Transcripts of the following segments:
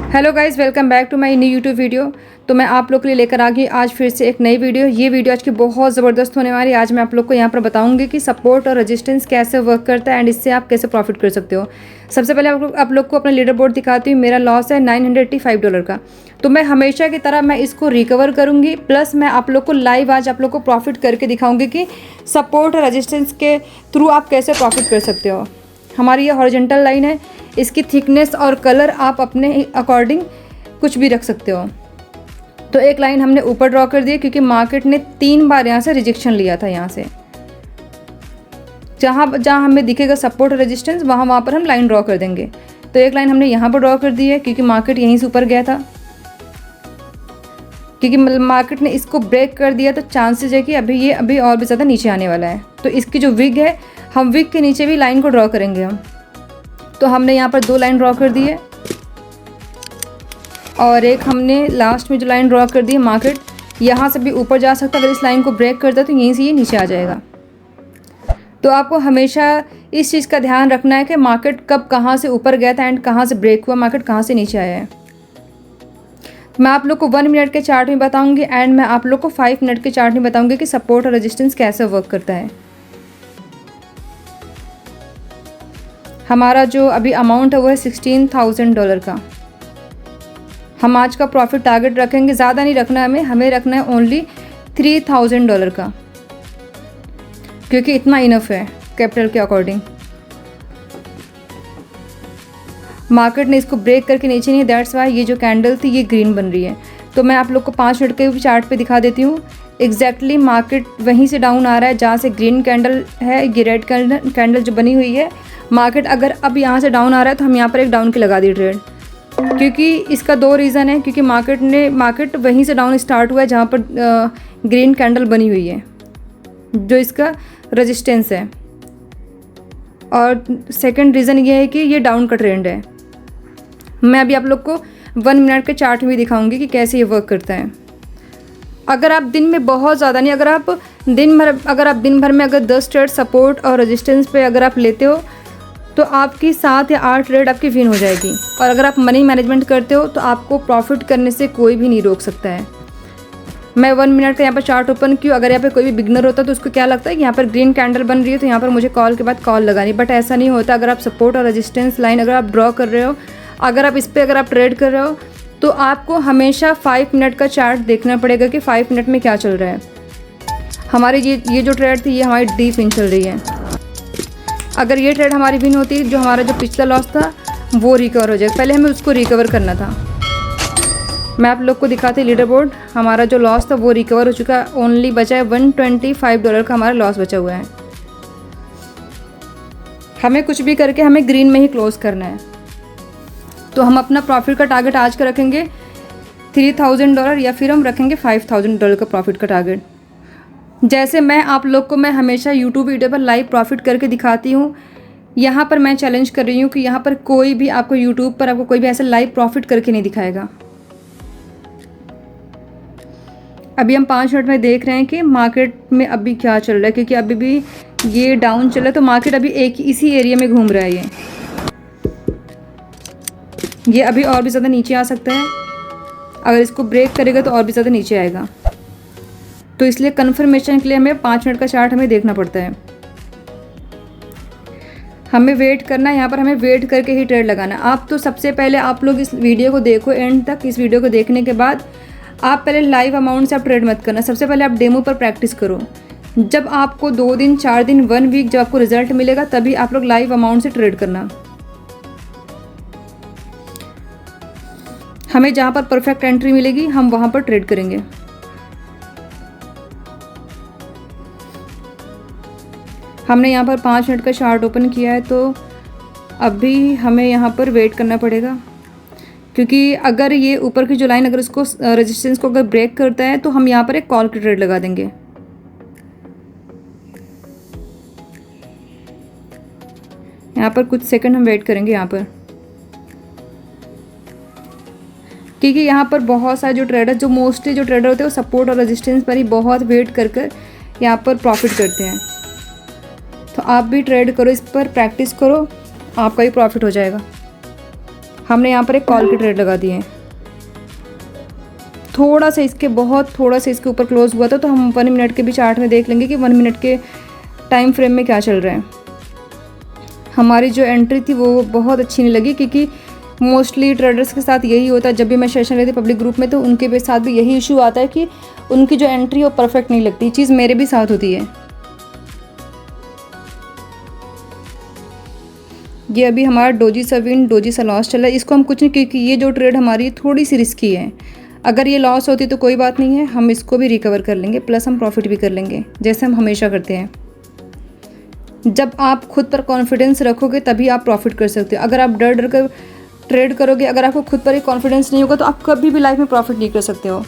Hello guys, welcome back to my new YouTube video. तो मैं आप लोग के लिए लेकर आ गई आज फिर से एक नई वीडियो। ये वीडियो आज की बहुत ज़बरदस्त होने वाली है। आज मैं आप लोग को यहाँ पर बताऊंगी कि सपोर्ट और रेजिस्टेंस कैसे वर्क करता है एंड इससे आप कैसे प्रॉफिट कर सकते हो। सबसे पहले आप लोग को अपना लीडर बोर्ड दिखाती हूँ। मेरा लॉस है $985 का। तो मैं हमेशा की तरह मैं इसको रिकवर करूँगी, प्लस मैं आप लोग को लाइव आज आप लोग को प्रॉफिट करके दिखाऊँगी कि सपोर्ट और रेजिस्टेंस के थ्रू आप कैसे प्रॉफिट कर सकते हो। हमारी ये हॉरिजॉन्टल लाइन है, इसकी थिकनेस और कलर आप अपने अकॉर्डिंग कुछ भी रख सकते हो। तो एक लाइन हमने ऊपर ड्रॉ कर दी है क्योंकि मार्केट ने 3 बार यहाँ से रिजेक्शन लिया था। यहाँ से जहाँ हमें दिखेगा सपोर्ट और रेजिस्टेंस वहाँ पर हम लाइन ड्रॉ कर देंगे। तो एक लाइन हमने यहाँ पर ड्रॉ कर दी है क्योंकि मार्केट यहीं से ऊपर गया था। क्योंकि मार्केट ने इसको ब्रेक कर दिया तो चांसेस है कि अभी और भी ज़्यादा नीचे आने वाला है। तो इसकी जो विग है, हम विग के नीचे भी लाइन को ड्रॉ करेंगे हम। तो हमने यहाँ पर 2 लाइन ड्रॉ कर दी है और एक हमने लास्ट में जो लाइन ड्रॉ कर दी है। मार्केट यहाँ से भी ऊपर जा सकता है, अगर इस लाइन को ब्रेक करता है तो यहीं से ये नीचे आ जाएगा। तो आपको हमेशा इस चीज़ का ध्यान रखना है कि मार्केट कब कहाँ से ऊपर गया था एंड कहाँ से ब्रेक हुआ, मार्केट कहाँ से नीचे आया है। मैं आप लोग को 1 मिनट के चार्ट में बताऊँगी एंड मैं आप लोग को 5 मिनट के चार्ट में बताऊँगी कि सपोर्ट और रेजिस्टेंस कैसे वर्क करता है। हमारा जो अभी अमाउंट है वो है $16,000 का। हम आज का प्रॉफिट टारगेट रखेंगे, ज़्यादा नहीं रखना है हमें रखना है ओनली $3,000 का, क्योंकि इतना इनफ है कैपिटल के अकॉर्डिंग। मार्केट ने इसको ब्रेक करके नीचे नहीं, दैट्स वाई ये जो कैंडल थी ये ग्रीन बन रही है। तो मैं आप लोग को 5 मिनट के चार्ट पे दिखा देती हूँ। एग्जैक्टली मार्केट वहीं से डाउन आ रहा है जहाँ से ग्रीन कैंडल है, ये रेड कैंडल जो बनी हुई है। मार्केट अगर अब यहाँ से डाउन आ रहा है तो हम यहाँ पर एक डाउन की लगा दी ट्रेड, क्योंकि इसका 2 रीज़न है। क्योंकि मार्केट वहीं से डाउन स्टार्ट हुआ है जहाँ पर ग्रीन कैंडल बनी हुई है, जो इसका रेजिस्टेंस है। और सेकंड रीज़न ये है कि ये डाउन का ट्रेंड है। मैं अभी आप लोग को 1 मिनट के चार्ट में भी दिखाऊंगी कि कैसे ये वर्क करता है। अगर आप दिन में बहुत ज़्यादा नहीं, अगर आप दिन भर में अगर 10 ट्रेड सपोर्ट और रेजिस्टेंस पे अगर आप लेते हो तो आपकी 7 या 8 ट्रेड आपकी विन हो जाएगी। और अगर आप मनी मैनेजमेंट करते हो तो आपको प्रॉफिट करने से कोई भी नहीं रोक सकता है। मैं 1 मिनट का यहाँ पर चार्ट ओपन किया। अगर यहाँ पे कोई भी बिगनर होता तो उसको क्या लगता है कि यहाँ पर ग्रीन कैंडल बन रही है तो यहाँ पर मुझे कॉल के बाद कॉल लगानी, बट ऐसा नहीं होता। अगर आप सपोर्ट और रेजिस्टेंस लाइन अगर आप ड्रॉ कर रहे हो, अगर आप इस पर अगर आप ट्रेड कर रहे हो तो आपको हमेशा 5 मिनट का चार्ट देखना पड़ेगा कि 5 मिनट में क्या चल रहा है। हमारी ये जो ट्रेड थी ये हमारी डीप विन चल रही है। अगर ये ट्रेड हमारी विन होती, जो हमारा जो पिछला लॉस था वो रिकवर हो जाएगा। पहले हमें उसको रिकवर करना था। मैं आप लोग को दिखाती लीडर बोर्ड। हमारा जो लॉस था वो रिकवर हो चुका है, ओनली बचा है $125 का हमारा लॉस बचा हुआ है। हमें कुछ भी करके हमें ग्रीन में ही क्लोज करना है। तो हम अपना प्रॉफिट का टारगेट आज का रखेंगे $3,000 या फिर हम रखेंगे $5,000 का प्रॉफिट का टारगेट। जैसे मैं आप लोग को मैं हमेशा यूट्यूब वीडियो पर लाइव प्रॉफिट करके दिखाती हूँ, यहाँ पर मैं चैलेंज कर रही हूँ कि यहाँ पर कोई भी आपको यूट्यूब पर आपको कोई भी ऐसा लाइव प्रॉफिट करके नहीं दिखाएगा। अभी हम 5 मिनट में देख रहे हैं कि मार्केट में अभी क्या चल रहा है, क्योंकि अभी भी ये डाउन चल रहा है। तो मार्केट अभी इसी एरिया में घूम रहा है। ये अभी और भी ज़्यादा नीचे आ सकता है। अगर इसको ब्रेक करेगा तो और भी ज़्यादा नीचे आएगा। तो इसलिए कंफर्मेशन के लिए हमें 5 मिनट का चार्ट हमें देखना पड़ता है। हमें वेट करना है, यहाँ पर हमें वेट करके ही ट्रेड लगाना है। आप तो सबसे पहले आप लोग इस वीडियो को देखो एंड तक। इस वीडियो को देखने के बाद आप पहले लाइव अमाउंट से आप ट्रेड मत करना। सबसे पहले आप डेमो पर प्रैक्टिस करो। जब आपको 2 दिन 4 दिन 1 वीक जब आपको रिजल्ट मिलेगा तभी आप लोग लाइव अमाउंट से ट्रेड करना। हमें जहाँ पर परफेक्ट एंट्री मिलेगी हम वहाँ पर ट्रेड करेंगे। हमने यहाँ पर 5 मिनट का चार्ट ओपन किया है, तो अभी हमें यहाँ पर वेट करना पड़ेगा। क्योंकि अगर ये ऊपर की जो लाइन अगर इसको रेजिस्टेंस को अगर ब्रेक करता है तो हम यहाँ पर एक कॉल की ट्रेड लगा देंगे। यहाँ पर कुछ सेकंड हम वेट करेंगे यहाँ पर, क्योंकि यहाँ पर बहुत सारे जो ट्रेडर जो मोस्टली जो ट्रेडर होते हैं वो सपोर्ट और रेजिस्टेंस पर ही बहुत वेट कर यहाँ पर प्रॉफिट करते हैं। तो आप भी ट्रेड करो, इस पर प्रैक्टिस करो, आपका भी प्रॉफिट हो जाएगा। हमने यहाँ पर एक कॉल की ट्रेड लगा दी है। थोड़ा सा इसके ऊपर क्लोज हुआ था, तो हम 1 मिनट के भी चार्ट में देख लेंगे कि 1 मिनट के टाइम फ्रेम में क्या चल रहा है। हमारी जो एंट्री थी वो बहुत अच्छी नहीं लगी, क्योंकि मोस्टली ट्रेडर्स के साथ यही होता है। जब भी मैं सेशन लेती पब्लिक ग्रुप में तो उनके साथ भी यही इशू आता है कि उनकी जो एंट्री वो परफेक्ट नहीं लगती। चीज़ मेरे भी साथ होती है। ये अभी हमारा डोजी सा विन डोजी सा लॉस चला है। इसको हम कुछ नहीं, क्योंकि ये जो ट्रेड हमारी थोड़ी सी रिस्की है। अगर ये लॉस होती तो कोई बात नहीं है, हम इसको भी रिकवर कर लेंगे, प्लस हम प्रॉफिट भी कर लेंगे, जैसे हम हमेशा करते हैं। जब आप खुद पर कॉन्फिडेंस रखोगे तभी आप प्रॉफिट कर सकते हो। अगर आप डर डर कर ट्रेड करोगे, अगर आपको खुद पर ही कॉन्फिडेंस नहीं होगा तो आप कभी भी लाइफ में प्रॉफिट नहीं कर सकते हो।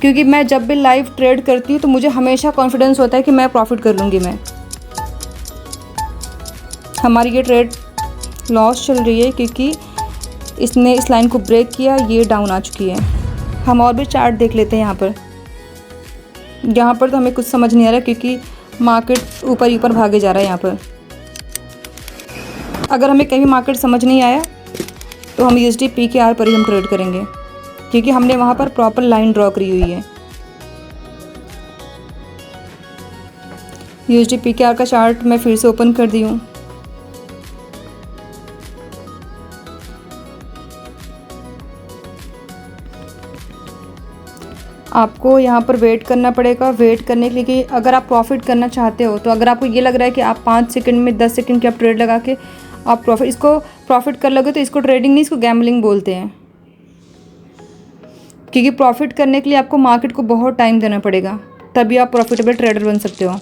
क्योंकि मैं जब भी लाइव ट्रेड करती हूँ तो मुझे हमेशा कॉन्फिडेंस होता है कि मैं प्रॉफिट कर लूँगी। मैं हमारी ये ट्रेड लॉस चल रही है क्योंकि इसने इस लाइन को ब्रेक किया, ये डाउन आ चुकी है। हम और भी चार्ट देख लेते हैं। यहाँ पर तो हमें कुछ समझ नहीं आ रहा, क्योंकि मार्केट ऊपर ऊपर भागे जा रहा है। यहाँ पर अगर हमें कहीं मार्केट समझ नहीं आया तो हम USD PKR पर ही हम ट्रेड करेंगे, क्योंकि हमने वहाँ पर प्रॉपर लाइन ड्रॉ करी हुई है। USD PKR का चार्ट मैं फिर से ओपन कर दी हूँ। आपको यहाँ पर वेट करना पड़ेगा। वेट करने के लिए अगर आप प्रॉफिट करना चाहते हो, तो अगर आपको ये लग रहा है कि आप 5 सेकंड में 10 सेकंड की आप ट्रेड लगा के आप प्रॉफिट कर लोगे, तो इसको ट्रेडिंग नहीं, इसको गैम्बलिंग बोलते हैं। क्योंकि प्रॉफिट करने के लिए आपको मार्केट को बहुत टाइम देना पड़ेगा, तभी आप प्रॉफिटेबल ट्रेडर बन सकते हो।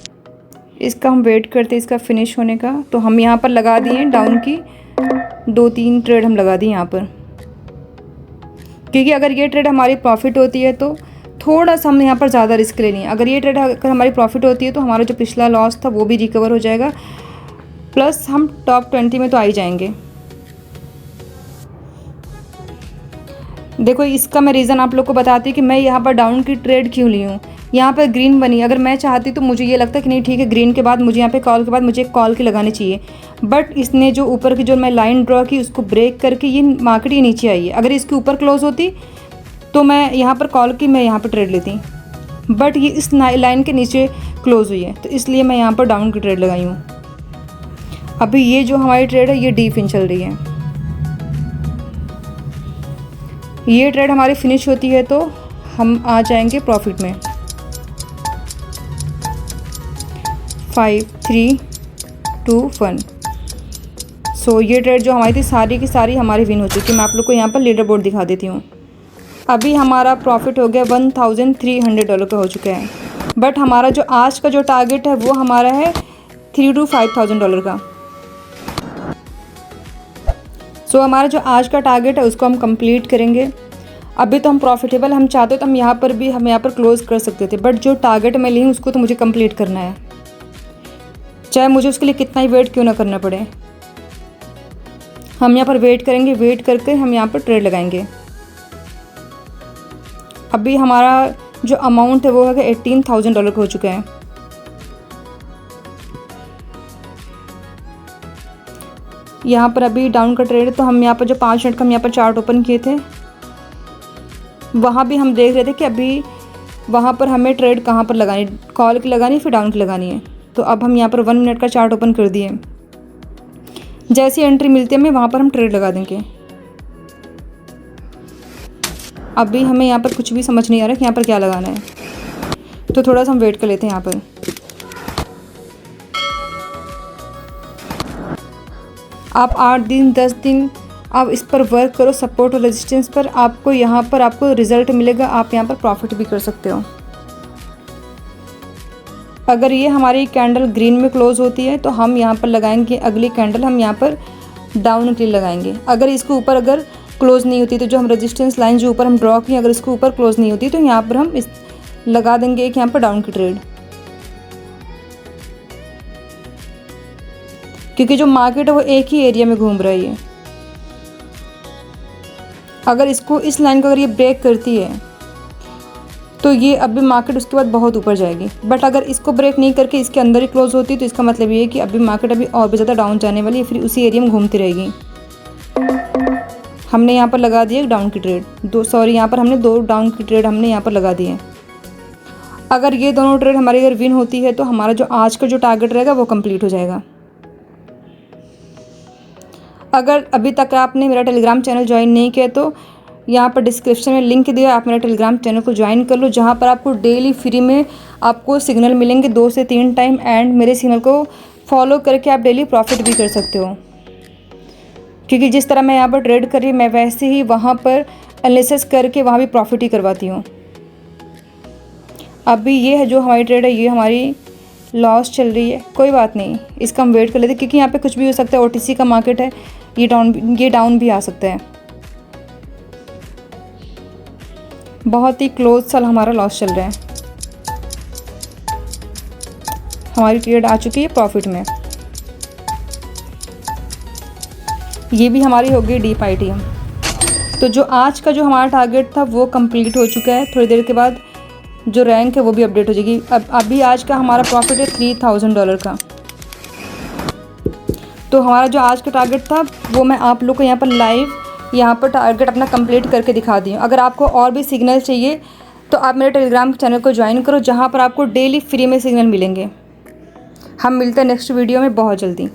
इसका हम वेट करते हैं इसका फिनिश होने का। तो हम यहाँ पर लगा दिए डाउन की 2-3 ट्रेड हम लगा दी यहाँ पर, क्योंकि अगर ये ट्रेड हमारी प्रॉफिट होती है तो थोड़ा सा हम यहाँ पर ज़्यादा रिस्क लेनी है। अगर ये ट्रेड अगर हमारी प्रॉफिट होती है तो हमारा जो पिछला लॉस था वो भी रिकवर हो जाएगा, प्लस हम टॉप 20 में तो आ ही जाएंगे। देखो, इसका मैं रीज़न आप लोग को बताती हूँ कि मैं यहाँ पर डाउन की ट्रेड क्यों ली हूँ। यहाँ पर ग्रीन बनी, अगर मैं चाहती तो मुझे ये लगता कि नहीं ठीक है, ग्रीन के बाद मुझे यहाँ पे कॉल के बाद मुझे एक कॉल की लगानी चाहिए। बट इसने जो ऊपर की जो मैं लाइन ड्रॉ की उसको ब्रेक करके ये मार्केट ये नीचे आई है। अगर इसके ऊपर क्लोज होती तो मैं यहाँ पर कॉल की मैं यहाँ पर ट्रेड लेती, बट ये इस लाइन के नीचे क्लोज हुई है, तो इसलिए मैं यहाँ पर डाउन की ट्रेड लगाई हूँ। अभी ये जो हमारी ट्रेड है ये डी फिन चल रही है। ये ट्रेड हमारी फिनिश होती है तो हम आ जाएंगे प्रॉफिट में। 5, 3, 2, 1। सो ये ट्रेड जो हमारी थी सारी की सारी हमारी विन हो चुकी है। मैं आप लोग को यहाँ पर लीडर बोर्ड दिखा देती हूँ। अभी हमारा प्रॉफिट हो गया $1,300 का हो चुका है, बट हमारा जो आज का जो टारगेट है वो हमारा है $3,000 to $5,000 का। सो हमारा जो आज का टारगेट है उसको हम कंप्लीट करेंगे। अभी तो हम प्रॉफिटेबल हम चाहते तो हम यहाँ पर क्लोज कर सकते थे, बट जो टारगेट मैं ली हूँ उसको तो मुझे कंप्लीट करना है, चाहे मुझे उसके लिए कितना ही वेट क्यों ना करना पड़े। हम यहाँ पर वेट करेंगे, वेट करके हम यहाँ पर ट्रेड लगाएंगे। अभी हमारा जो अमाउंट है वो है $18,000 का हो चुका है। यहाँ पर अभी डाउन का ट्रेड है, तो हम यहाँ पर जो 5 मिनट का हम यहाँ पर चार्ट ओपन किए थे वहाँ भी हम देख रहे थे कि अभी वहाँ पर हमें ट्रेड कहाँ पर लगानी, कॉल की लगानी फिर डाउन की लगानी है। तो अब हम यहाँ पर 1 मिनट का चार्ट ओपन कर दिए। जैसी एंट्री मिलती है हमें वहाँ पर हम ट्रेड लगा देंगे। अभी हमें यहाँ पर कुछ भी समझ नहीं आ रहा कि यहाँ पर क्या लगाना है, तो थोड़ा सा हम वेट कर लेते हैं। यहाँ पर आप 8 दिन 10 दिन आप इस पर वर्क करो, सपोर्ट और रेजिस्टेंस पर, आपको यहाँ पर आपको रिजल्ट मिलेगा। आप यहाँ पर प्रॉफिट भी कर सकते हो। अगर ये हमारी कैंडल ग्रीन में क्लोज होती है तो हम यहाँ पर लगाएंगे अगली कैंडल, हम यहाँ पर डाउन के लिए लगाएंगे। अगर इसके ऊपर अगर क्लोज नहीं होती तो जो हम रेजिस्टेंस लाइन जो ऊपर हम ड्रॉ की, अगर इसके ऊपर क्लोज नहीं होती तो यहाँ पर हम इस लगा देंगे एक यहाँ पर डाउन की ट्रेड। क्योंकि जो मार्केट है वो एक ही एरिया में घूम रही है। अगर इसको इस लाइन को अगर ये ब्रेक करती है तो ये अभी मार्केट उसके बाद बहुत ऊपर जाएगी, बट अगर इसको ब्रेक नहीं करके इसके अंदर ही क्लोज होती है तो इसका मतलब ये है कि अभी मार्केट अभी और भी ज़्यादा डाउन जाने वाली है, फिर उसी एरिया में घूमती रहेगी। हमने यहाँ पर लगा दिए डाउन की ट्रेड, यहाँ पर हमने 2 डाउन की ट्रेड हमने यहाँ पर लगा दिए हैं। अगर ये दोनों ट्रेड हमारी अगर विन होती है तो हमारा जो आज का जो टारगेट रहेगा वो कंप्लीट हो जाएगा। अगर अभी तक आपने मेरा टेलीग्राम चैनल ज्वाइन नहीं किया तो यहाँ पर डिस्क्रिप्शन में लिंक दिया, आप मेरा टेलीग्राम चैनल को ज्वाइन कर लो, जहाँ पर आपको डेली फ्री में आपको सिग्नल मिलेंगे 2 से 3 टाइम, एंड मेरे सिग्नल को फॉलो करके आप डेली प्रॉफिट भी कर सकते हो। क्योंकि जिस तरह मैं यहाँ पर ट्रेड कर रही हूँ मैं वैसे ही वहाँ पर एनालिसिस करके वहाँ भी प्रॉफिट ही करवाती हूँ। अभी ये है जो हमारी ट्रेड है, ये हमारी लॉस चल रही है, कोई बात नहीं, इसका हम वेट कर लेते हैं क्योंकि यहाँ पे कुछ भी हो सकता है। OTC का मार्केट है, ये डाउन भी आ सकता है। बहुत ही क्लोज सा हमारा लॉस चल रहा है, हमारी ट्रेड आ चुकी है प्रॉफिट में। ये भी हमारी हो गई डीप ITM। तो जो आज का जो हमारा टारगेट था वो कंप्लीट हो चुका है। थोड़ी देर के बाद जो रैंक है वो भी अपडेट हो जाएगी। अभी आज का हमारा प्रॉफिट है $3000 का। तो हमारा जो आज का टारगेट था वो मैं आप लोग को यहाँ पर लाइव यहाँ पर टारगेट अपना कंप्लीट करके दिखा दी हूँ। अगर आपको और भी सिग्नल चाहिए तो आप मेरे टेलीग्राम चैनल को ज्वाइन करो, जहाँ पर आपको डेली फ्री में सिग्नल मिलेंगे। हम मिलते हैं नेक्स्ट वीडियो में बहुत जल्दी।